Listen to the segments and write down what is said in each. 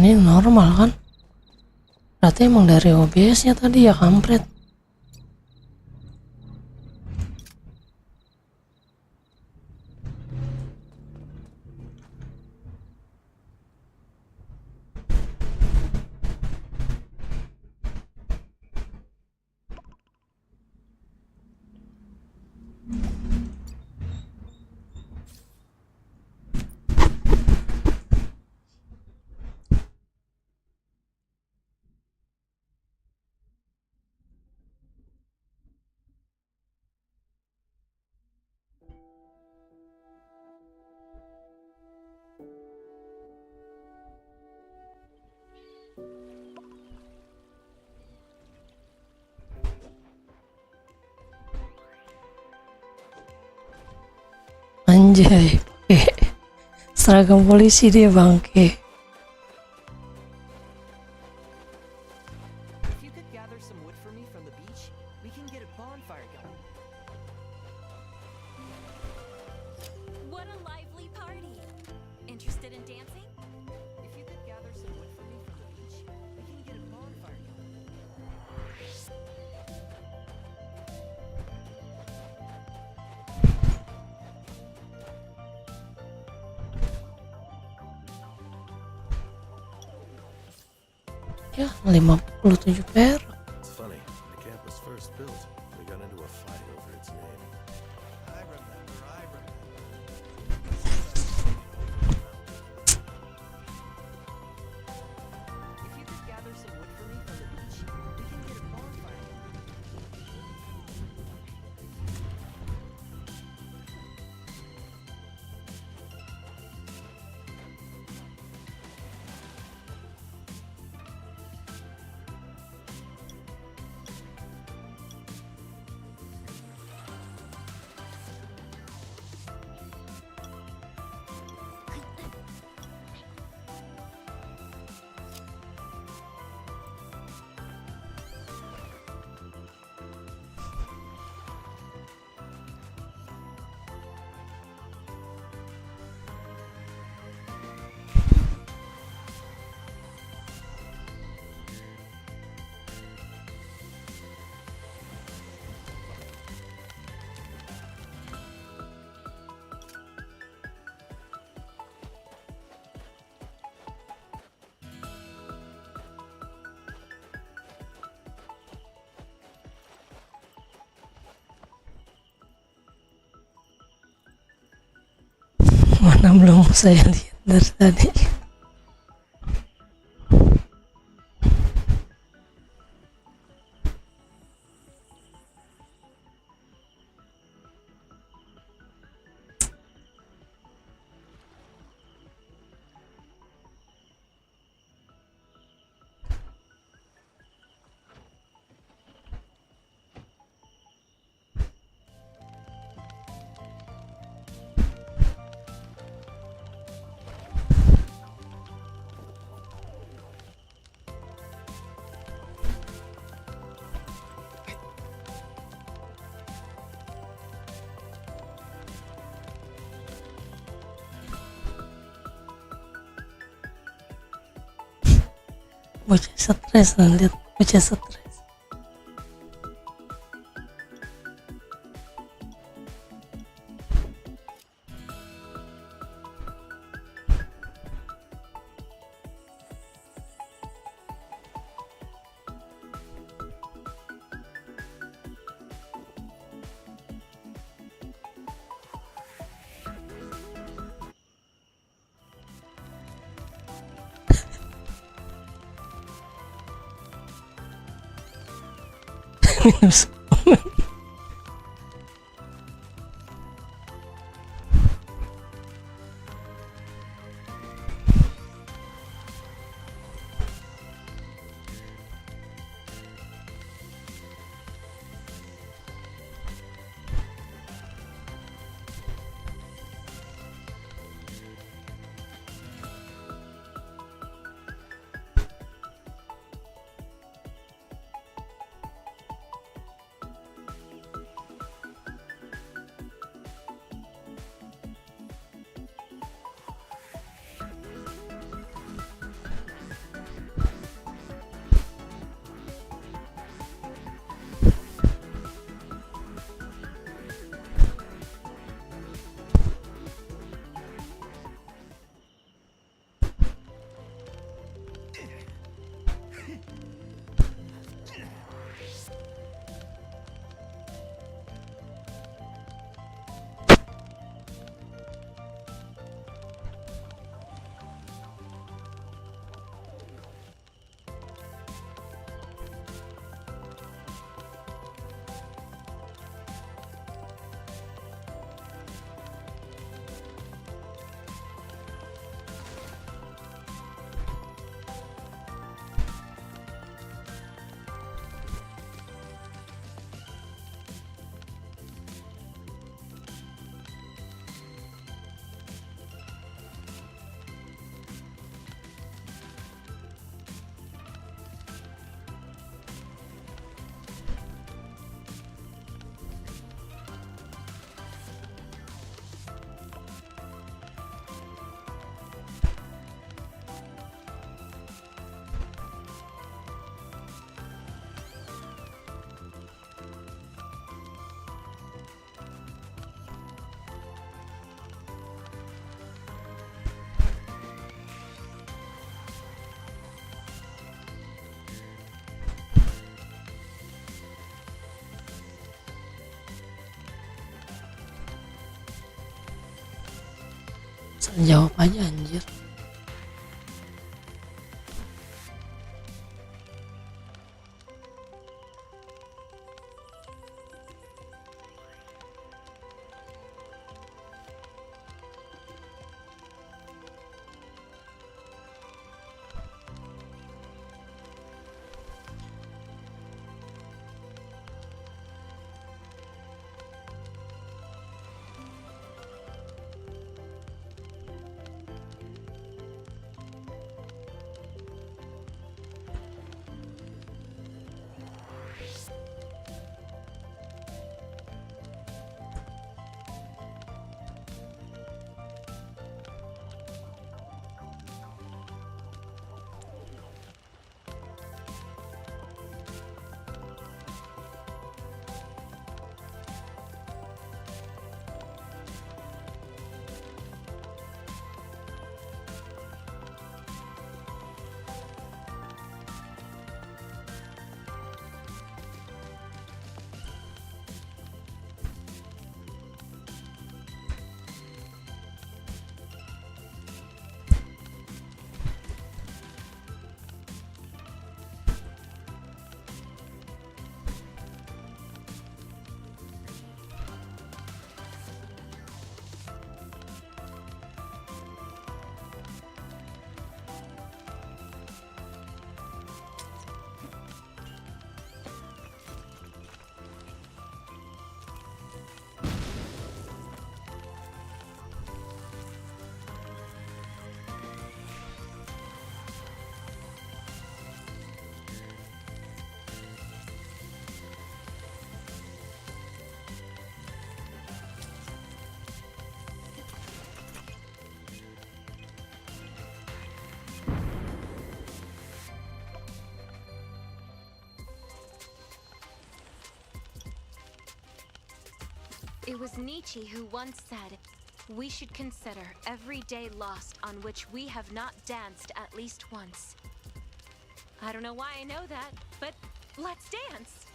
ini normal kan? Berarti emang dari OBS-nya tadi ya kampret. Anjay, pakai seragam polisi dia bangke. If you could gather some wood for me from the beach, we can get a bonfire going. What a lively party! Interested in dancing? If you could gather some wood for me from the beach, we can get a bonfire going. Ya, 57 perak. It's funny, when the camp was first built, we got into a fight over its name. I remember. If you could gather some wood for me from the beach, we can get a bonfire going. Mana belum saya lihat dari tadi. Bocah stres, lihat bocah stres. Minum suplemen. Asal jawab aja anjir. It was Nietzsche who once said, "We should consider every day lost on which we have not danced at least once." I don't know why I know that, but let's dance!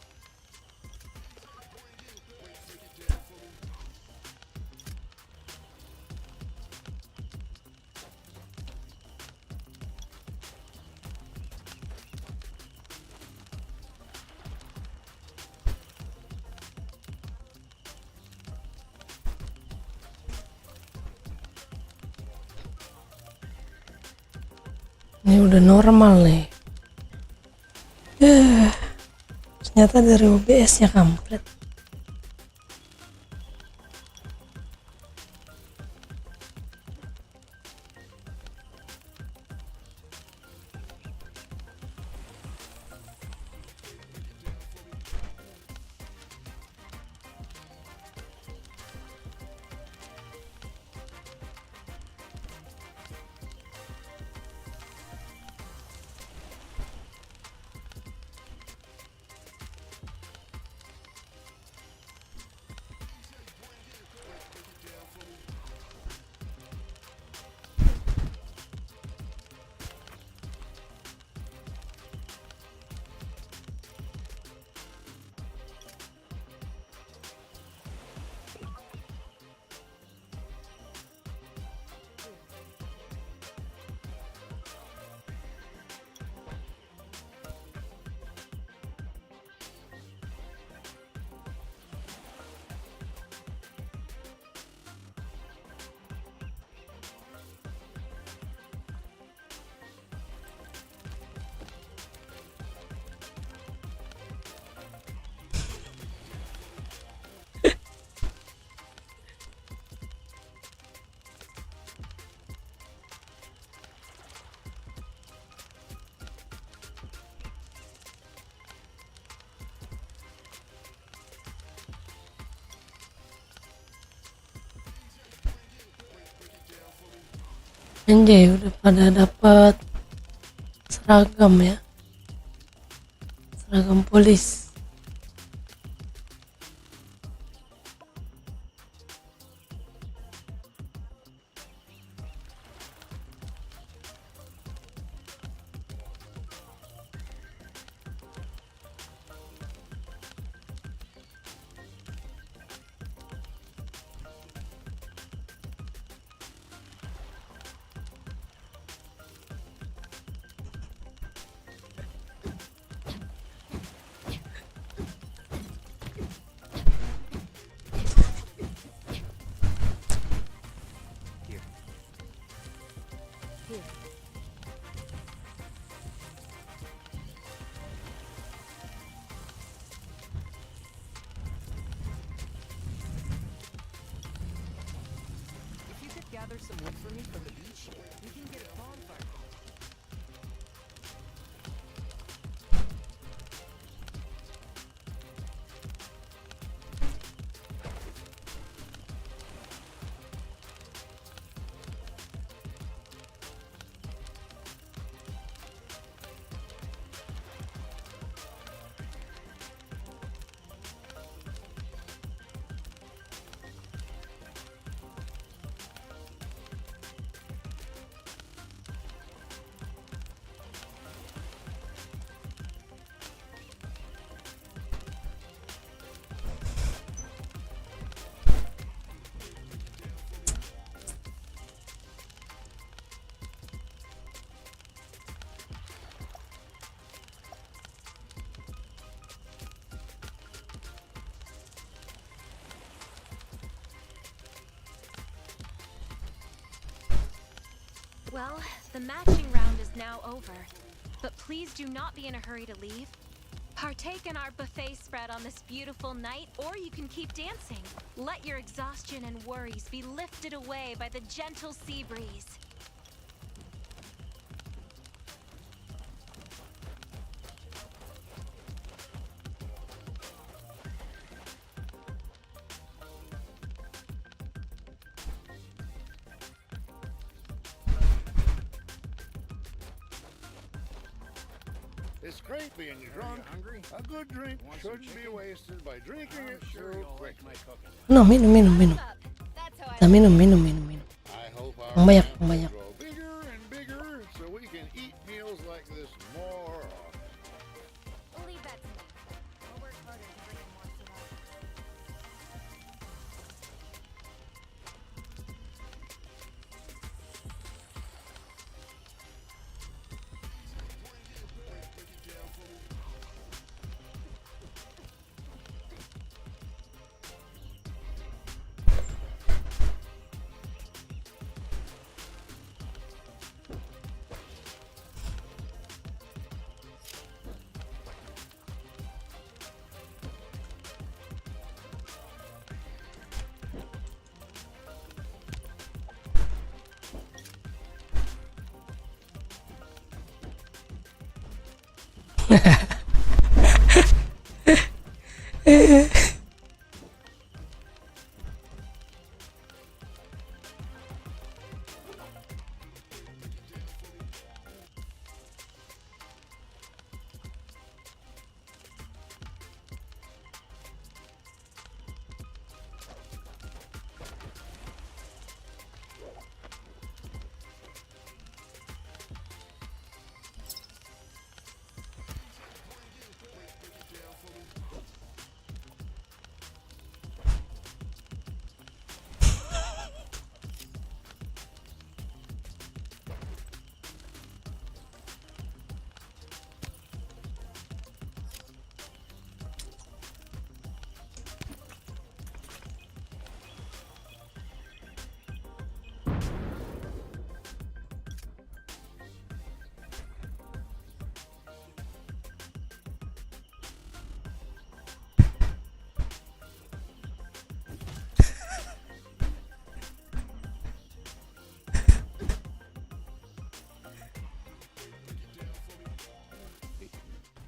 Ini udah normal nih. Ternyata dari OBS-nya kampret. Anjay, udah pada dapat seragam ya, seragam polis. gather some wood for me from the beach? We can get a bonfire. Well, the matching round is now over. But please do not be in a hurry to leave. Partake in our buffet spread on this beautiful night, or you can keep dancing. Let your exhaustion and worries be lifted away by the gentle sea breeze. It's great being drunk. A good drink shouldn't be wasted by drinking it so quick. No, minum, minum, minum. Kita minum, minum, minum, minum. I hope Yang our banyak, yang families banyak. grow bigger and bigger so we can eat meals like this more often. We'll leave that to me. I'll work harder to bring in more tonight.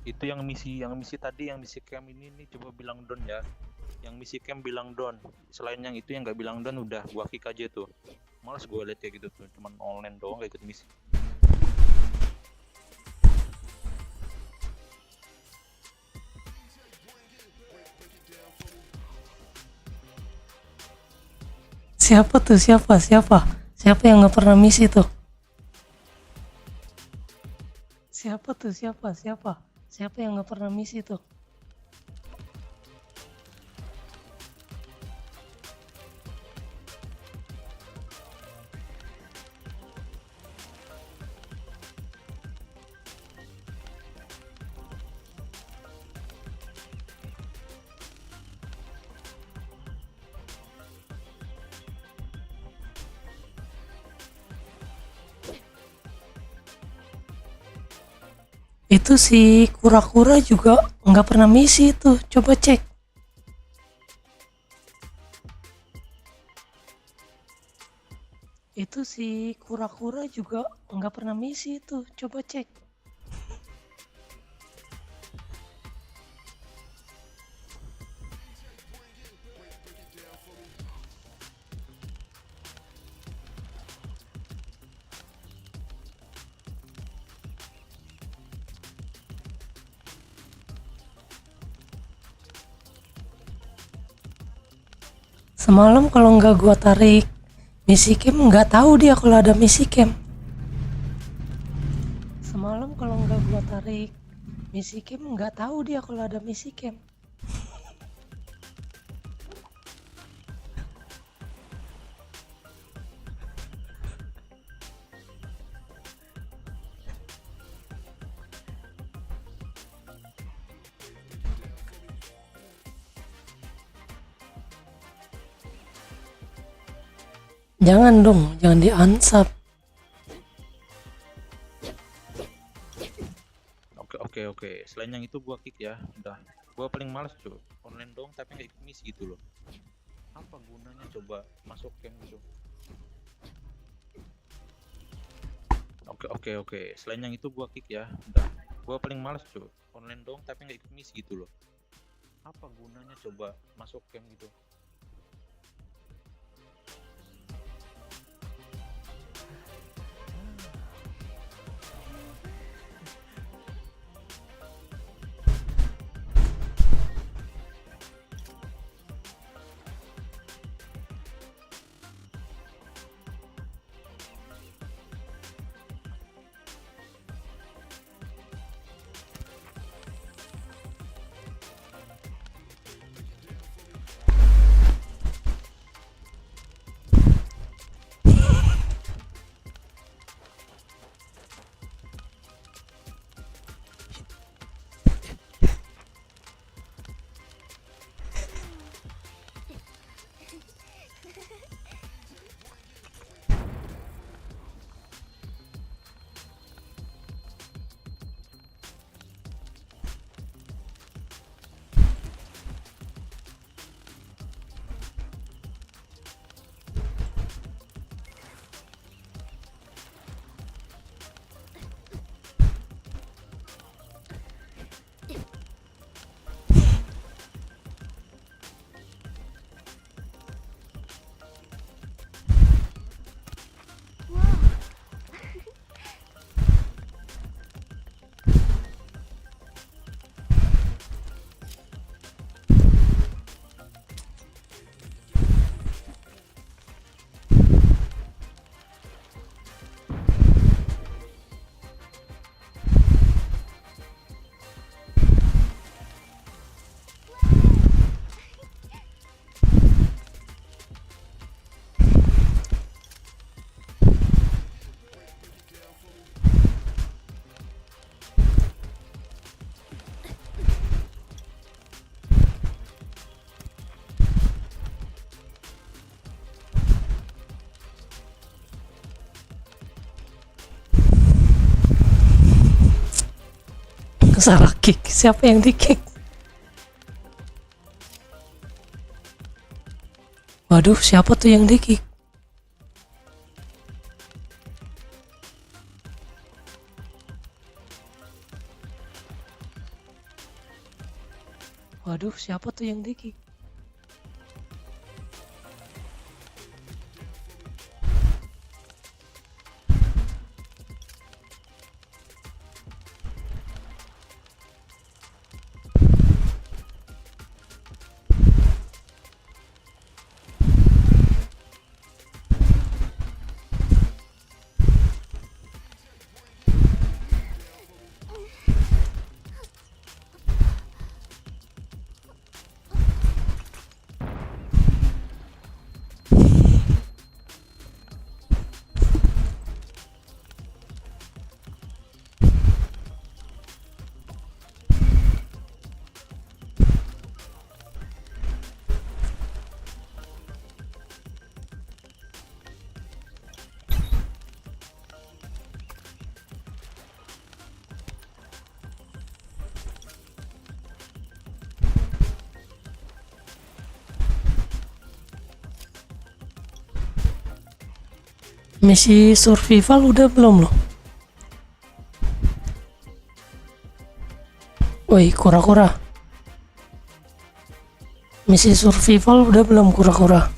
Itu yang misi tadi, yang misi camp ini nih, coba bilang don ya. Yang misi camp bilang don. Selain yang itu yang nggak bilang don udah gua kick aja tuh. Males gua liat kayak gitu tuh, cuman online doang gak ikut misi. Siapa tuh? Siapa yang nggak pernah misi tuh? Siapa tuh? Siapa yang nggak pernah misi tuh? Itu si kura-kura juga nggak pernah misi itu. Coba cek. si kura-kura juga nggak pernah misi itu. Coba cek. Semalam kalau nggak gua tarik misi camp, nggak tahu dia kalau ada misi camp. Semalam kalau nggak gua tarik misi camp, nggak tahu dia kalau ada misi camp. Jangan dong, jangan di-unsub. Oke. Selain yang itu gua kick ya. Udah. Gua paling males cuy. Online dong tapi nggak ikut misi gitu loh. Apa gunanya coba masuk camp gitu? Oke. Selain yang itu gua kick ya. Udah. Gua paling males cuy. Online dong tapi nggak ikut misi gitu loh. Apa gunanya coba masuk camp gitu? Salah kick. Siapa yang di kick? Waduh, siapa tuh yang di kick? Waduh, siapa tuh yang di kick? Misi survival udah belum loh? Woi, kura-kura. Misi survival udah belum, kura-kura?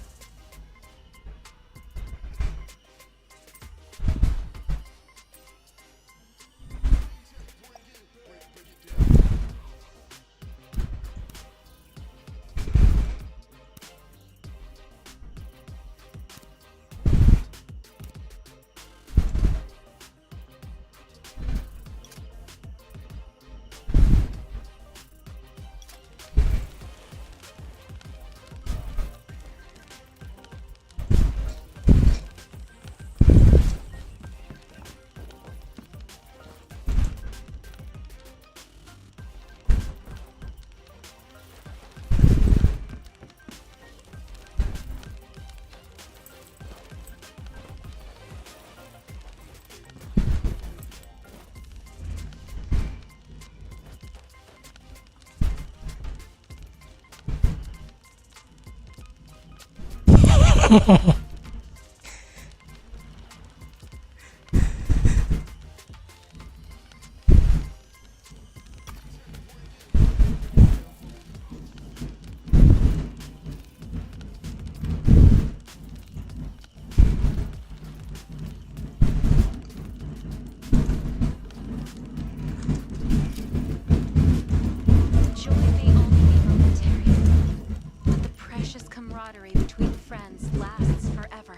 Joy may only be momentary, but the precious camaraderie between friends lasts forever.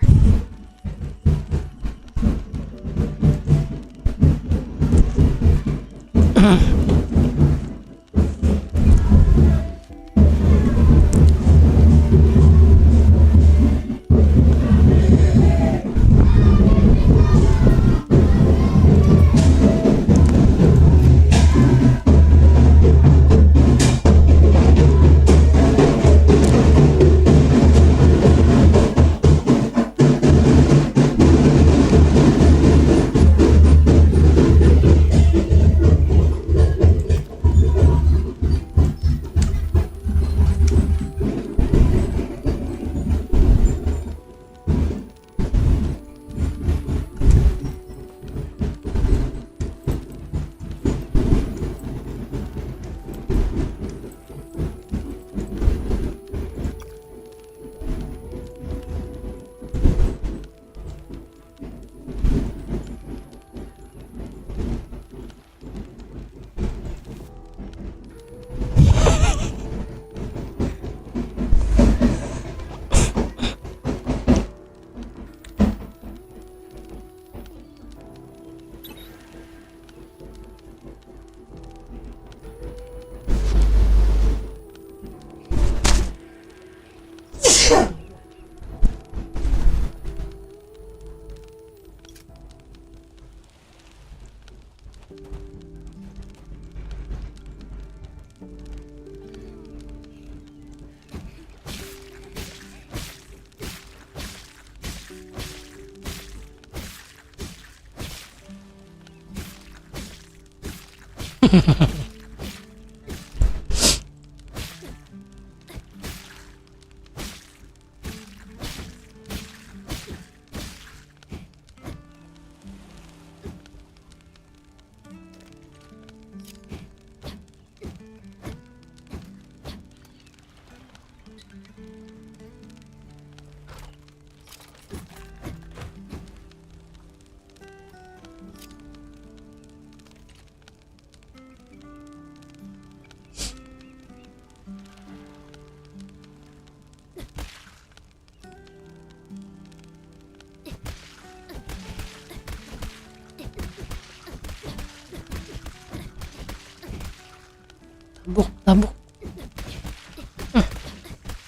Tabuk, tabuk.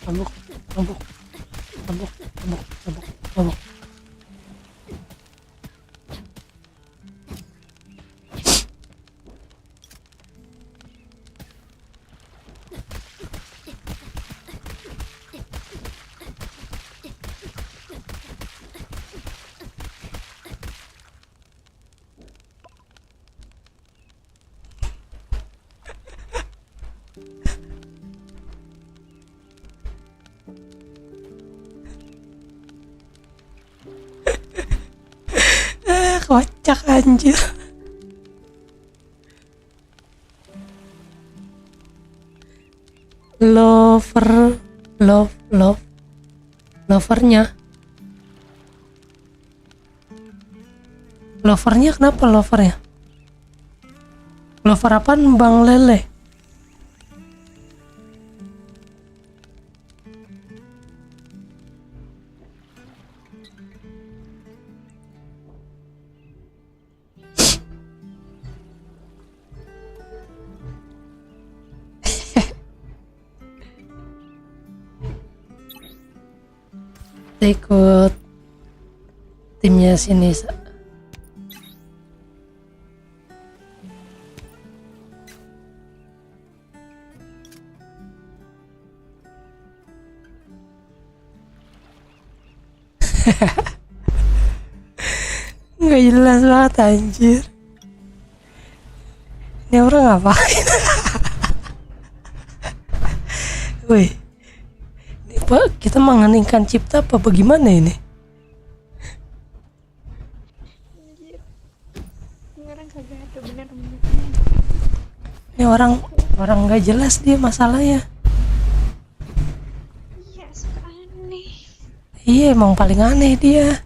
Tabuk, tabuk. Tabuk, tabuk, tabuk, tabuk. kocak anjir. Lovernya kenapa lovernya? Lover apaan Bang Lele? Ikut timnya sini. Nggak jelas banget anjir. Ini orang ngapain? Woi, ini Pak, kita mengeningkan cipta apa bagaimana ini? Sekarang kagak ada bener. Ini orang nggak jelas dia masalahnya. Iya, suka aneh. Iya, emang paling aneh dia.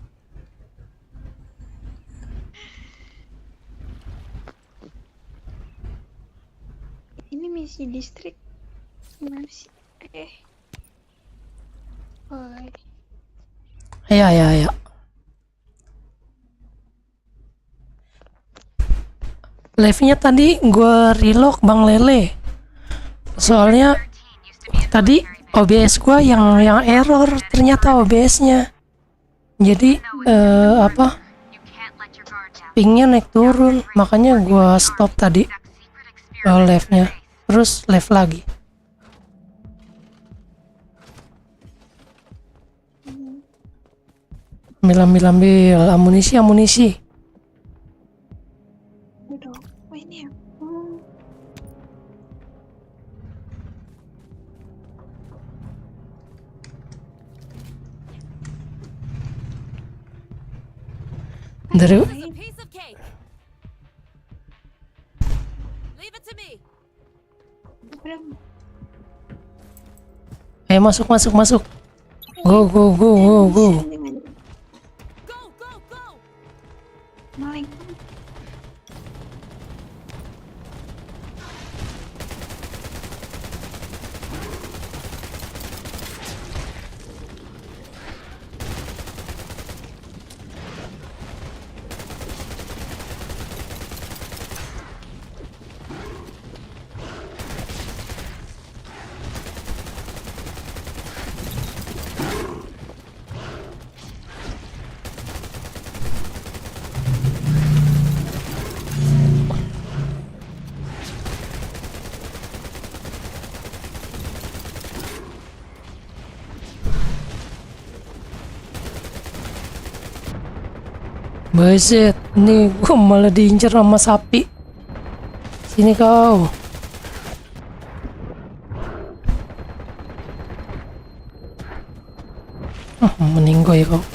Ini misi distrik gimana sih? Oi. Ayo. Live-nya tadi gue reload Bang Lele. Soalnya tadi OBS gue yang error, ternyata OBS-nya. Jadi pingnya naik turun, makanya gue stop tadi live-nya. Terus live lagi. Ambil amunisi. Aduh, ini ya. Dari This is a piece of cake. Leave it to me. ayo masuk. Go. Go, go. Maling. Buset, nih gue malah diincer sama sapi. Sini kau. Meninggoy kau.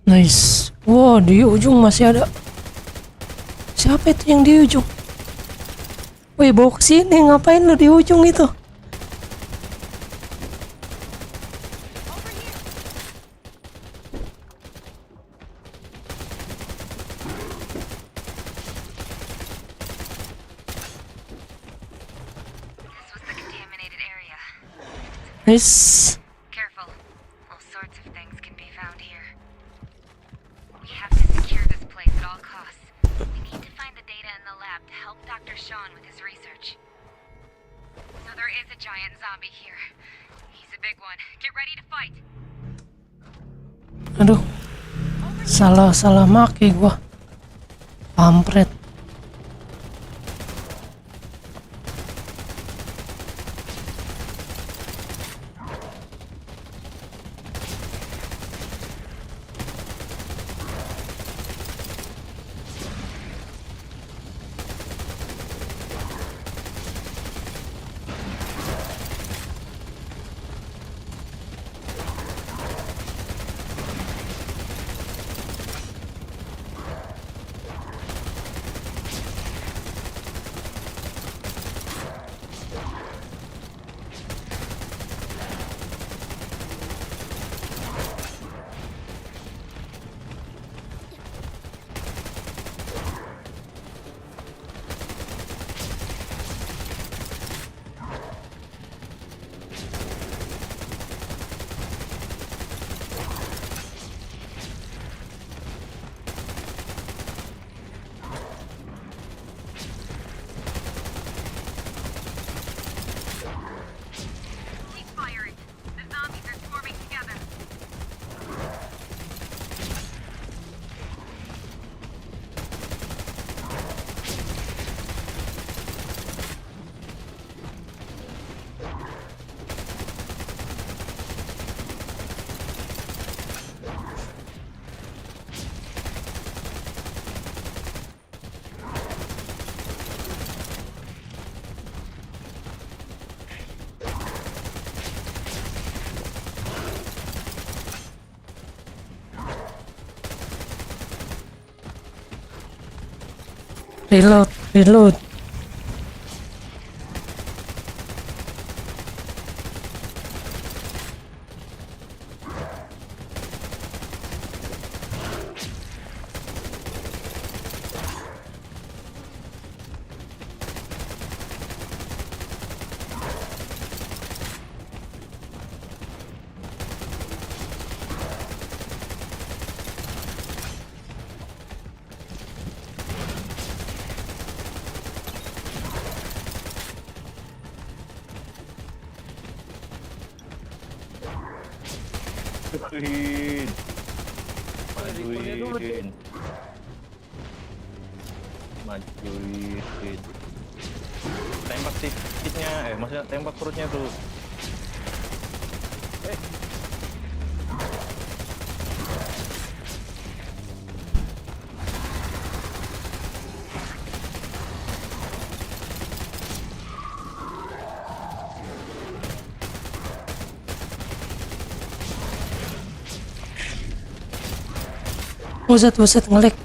Nice. Wow, di ujung masih ada. Siapa itu yang di ujung? Woi, bawa ke sini, ngapain lu di ujung itu? Nice. Careful. All sorts of things can be found here. We have to secure this place at all costs. We need to find the data in the lab to help Dr. Sean with his research. So there is a giant zombie here. He's a big one. Get ready to fight. Aduh. Salah make gua. Pampret. Reload. Majuin. Tembak titiknya, maksudnya tembak perutnya tuh. Buset ngelek.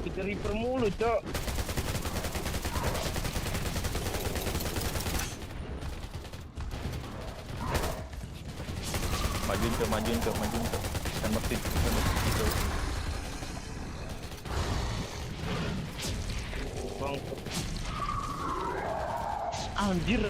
Kita reaper mulu, Cok. Majuin, Cok. Tembak titik itu. Bang. Anjir.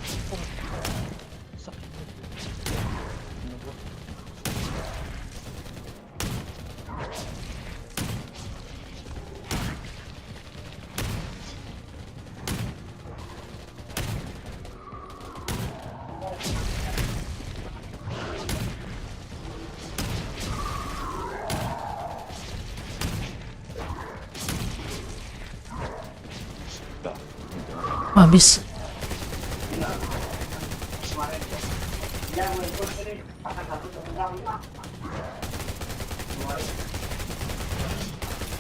Habis. Keep firing. The zombies are swarming together.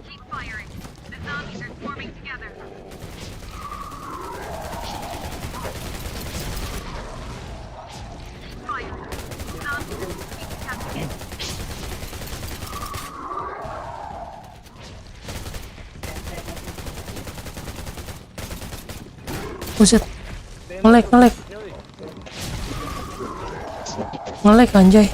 Keep firing. Zombies are swarming together. Buset. Ngelek anjay.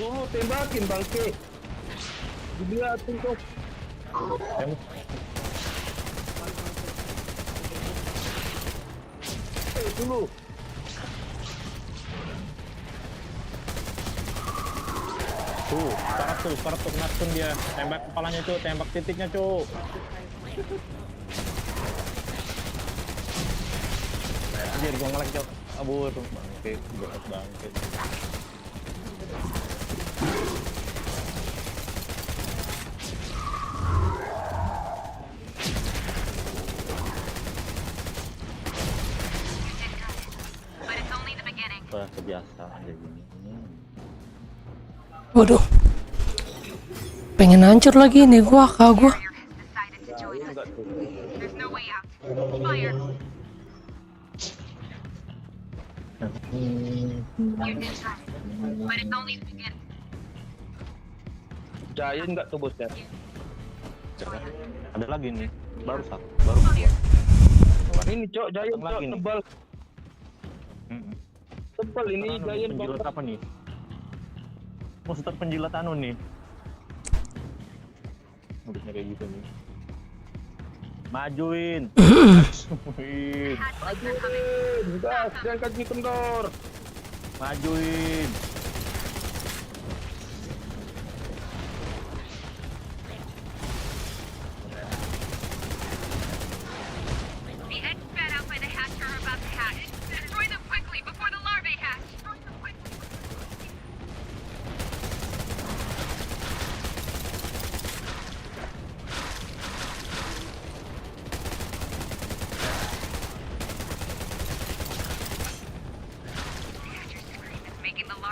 Dulu tembakin bangke. Dilihatin tuh. Dulu. Tuh, sekarang tuh nastun dia. Tembak kepalanya, Cuk. Tembak titiknya, Cuk. Anjir, gua ngelek, Cuk. Abur, bangke, berat bangke. But it's only the beginning. Wah, kebiasaan kayak gini. Waduh. Pengen hancur lagi nih gua. Warrior has decided to join us. There's no way out. Fire. You did that. But it's only the beginning. Giant nggak tuh bosnya? Ada lagi nih, baru dua. Ini Cok, Giant Cok, tebal. Tebal ini Giant penjilat apa nih? Monster penjilat anu nih. Harusnya kayak gitu nih. Majuin. Majuin. Gas, jangan kasih kendor. Majuin.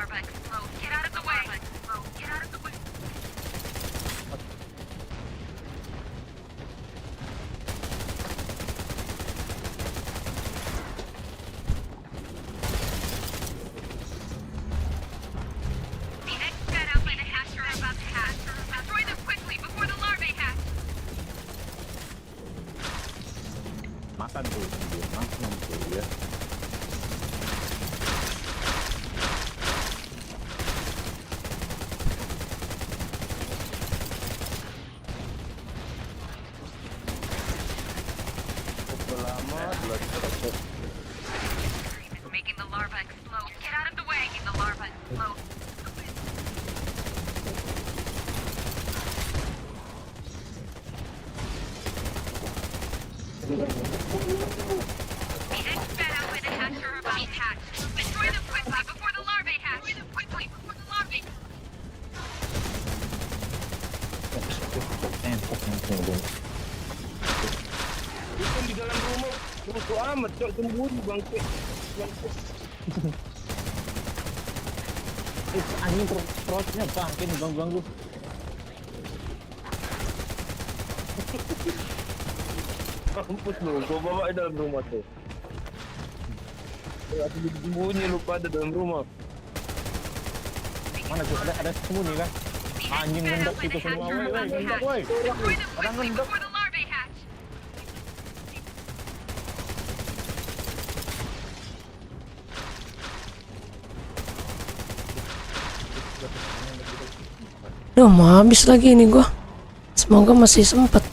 larva explode. Get out of the way. Get out of the way. The eggs fed out by the hatch are about to hatch. Destroy them quickly before the larvae hatch. Makan tuh dia, makan tuh ya. It's making the larva explode. Get out of the way. The larva explode. The eggs fed out by the hatch are about to hatch. Destroy them quickly before the larvae hatch. Destroy them quickly before the larvae. Bukan di dalam rumah. Lusuh amat, cok, sembunyi bangke. Anjing perutnya bangke nih ganggu. Mampus lu, gua bawa di dalam rumah tuh. Aku sembunyi lu pada dalam rumah. Mana tuh ada sembunyi kan? Anjing ngendap itu semua, woi, ngendap woi. Orang ngendap. Before the larvae hatch. Duh, mau habis lagi ini gua. Semoga masih sempat.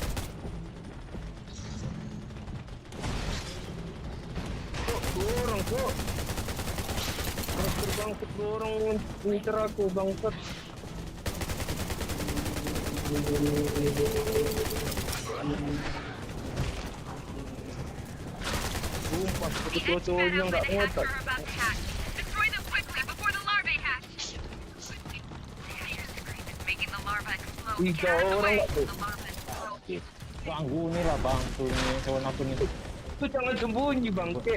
Orang kok. Bangsat orang ngincer aku bangsat. Sumpah, betul-betulnya nggak ngotak. Destroy them quickly before the larvae hatch. Making the larva explode. Tiga orang nggak tuh. The larva explode. Ganggu nih lah bang, tuh ini hewan apa nih? Lu jangan sembunyi bangke.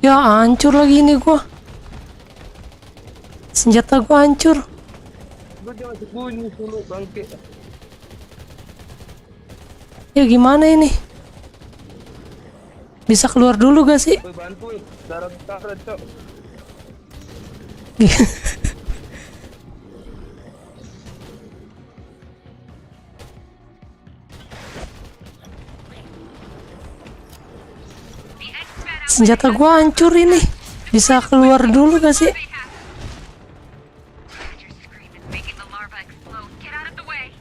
Ya hancur lagi ini gua. Senjata gua hancur. Lu jangan sembunyi dulu bangke. Ya gimana ini? Bisa keluar dulu gak sih? Gue bantuin, darah cok. Senjata gua hancur ini. Bisa keluar dulu gak sih? Making the larva explode. Get out of the way.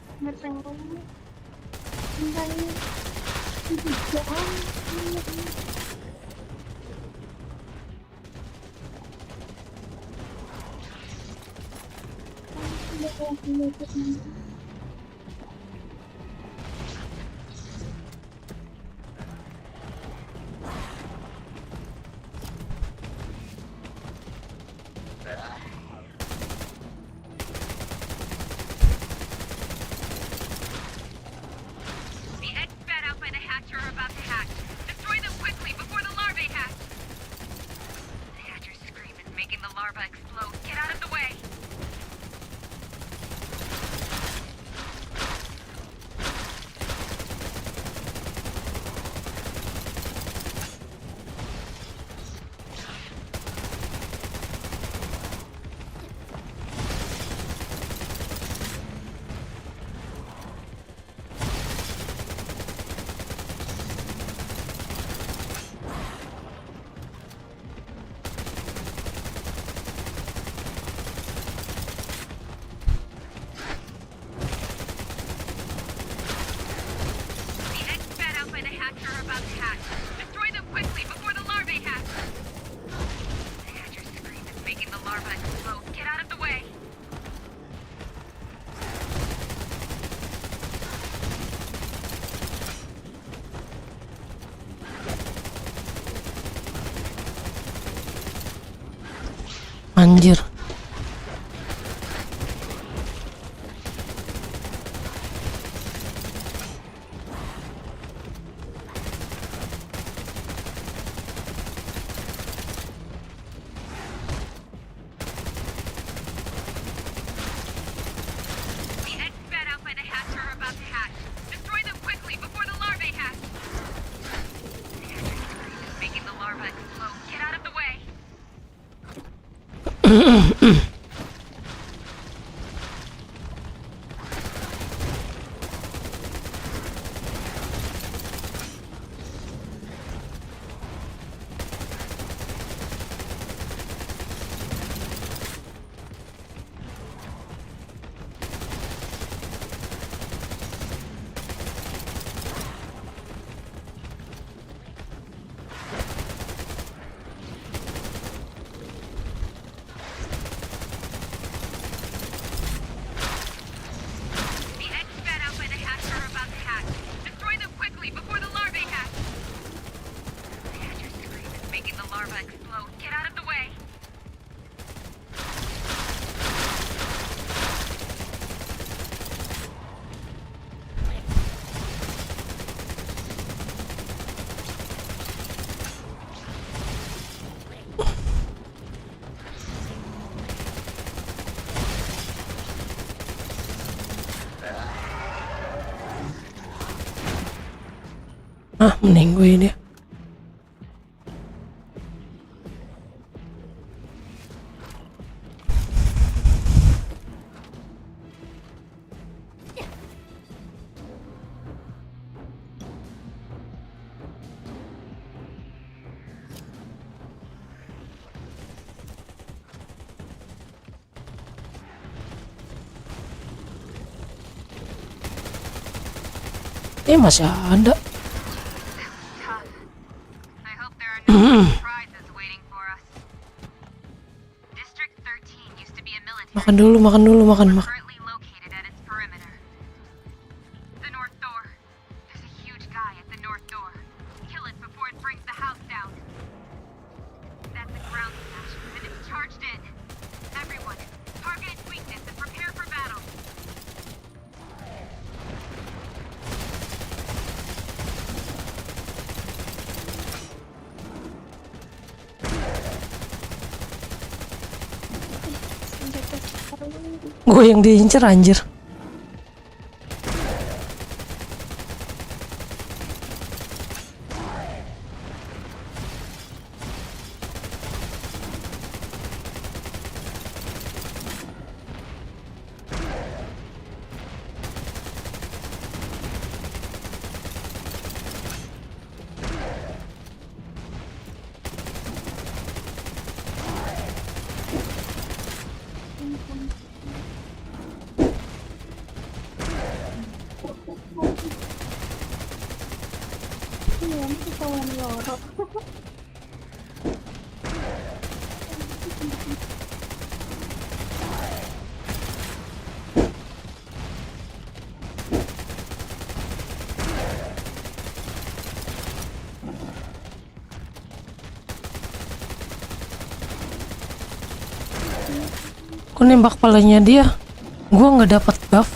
The eggs fed out by the hatch are about to hatch. Destroy them quickly before the larvae hatch. The hatcher's scream is making the larva explode. Get out of the way. The eggs fed out by the hatch are about to hatch. Destroy them quickly before the larvae hatch. The hatcher's scream is making the larva explode. Get out of the way. Anjir. The eggs fed out by the hatch are about to hatch. Destroy them quickly before the larvae hatch. The hatcher's scream is making the larva explode. Get out of the way. Ah, mending gue ini. Masih ada. Tough. I hope there are no surprises waiting for us. District 13 used to be a military. Makan dulu, makan. Currently located at its perimeter. The north door. There's a huge guy at the north door. Kill it before it brings the house down. That's a ground smash, and it's charged in. Everyone, target its weakness and prepare for battle. Gue yang diincer anjir. Aku nembak palanya dia, gua nggak dapat buff.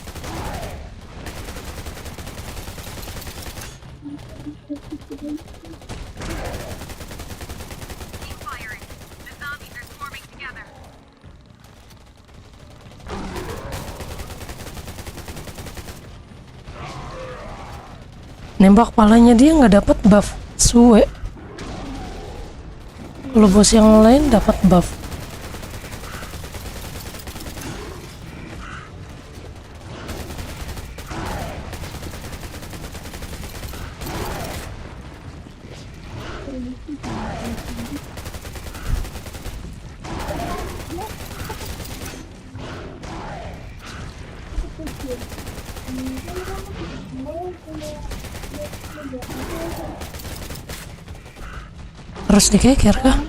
Nembak palanya dia nggak dapat buff, suwe. Kalau bos yang lain dapat buff. Harus dikeker kah?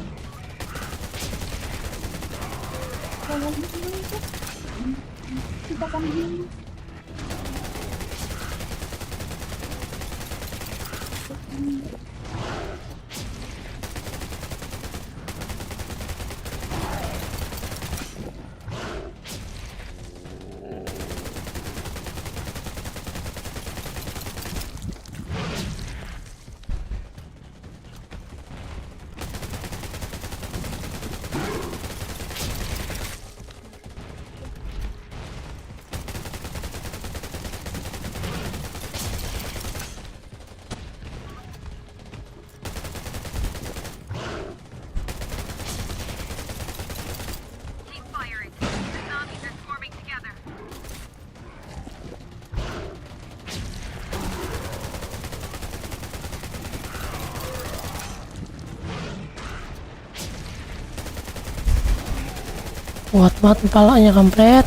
Kuat banget kepalanya, kampret.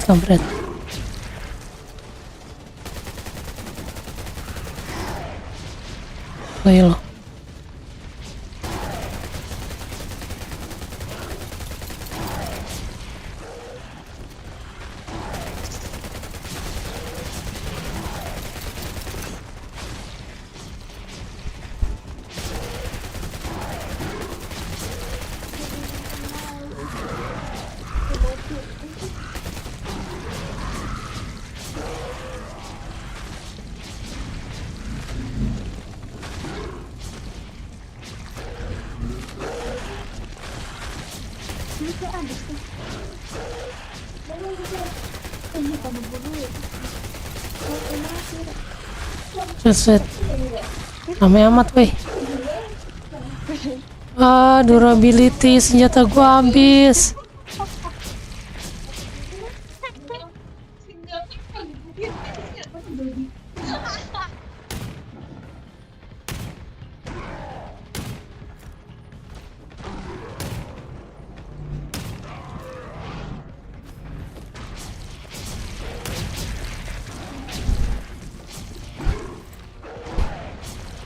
Loh. Set. Rame amat weh. Durability senjata gua habis.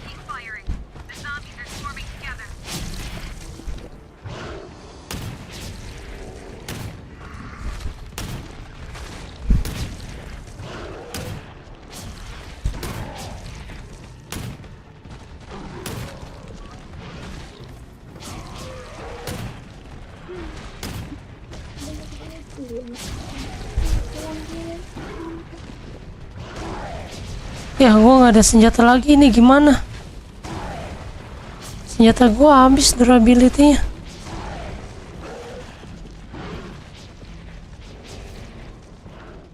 Keep firing. The zombies are swarming together. Ya gua nggak ada senjata lagi nih, gimana? Senjata gua habis durability-nya.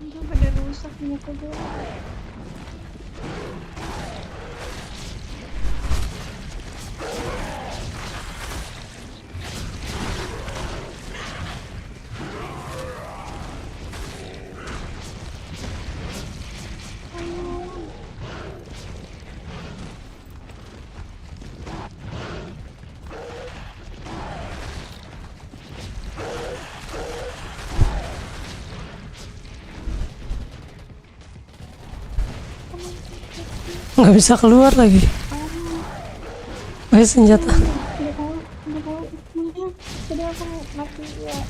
Itu pada rusak muka gue. Nggak bisa keluar lagi. Senjata. Udah tahu ismenya. Jadi aku mati ya.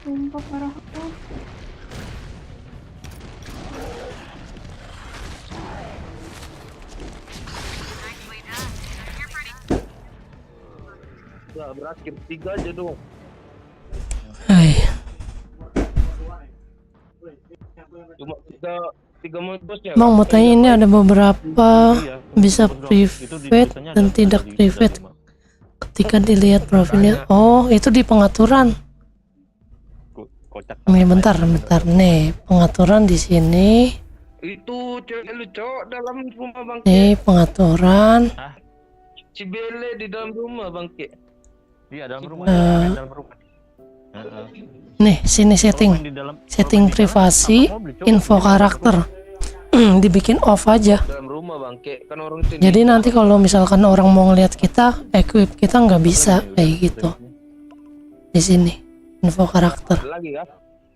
Sumpah parah aku. Nicely done. You're pretty. Ya berakhir 3 aja dong. Hai. Cuma tiga menit bos ya. Bang mau tanya, ini ada beberapa bisa private dan tidak private ketika dilihat profilnya. Oh, itu di pengaturan. Kocak. Nih bentar. Nih, pengaturan di sini. Itu cewek lu cowok dalam rumah bang. Nih, pengaturan. Si Bele di dalam rumah bang Ki. Iya, dalam rumah. Eh. Dalam rumah. Nih, sini setting. Setting privasi, info karakter. Dibikin off aja. Dalam rumah bang Ki. Kan orang sini. Jadi nanti kalau misalkan orang mau ngeliat kita, equip kita nggak bisa kayak gitu. Di sini, info karakter. Lagi ya.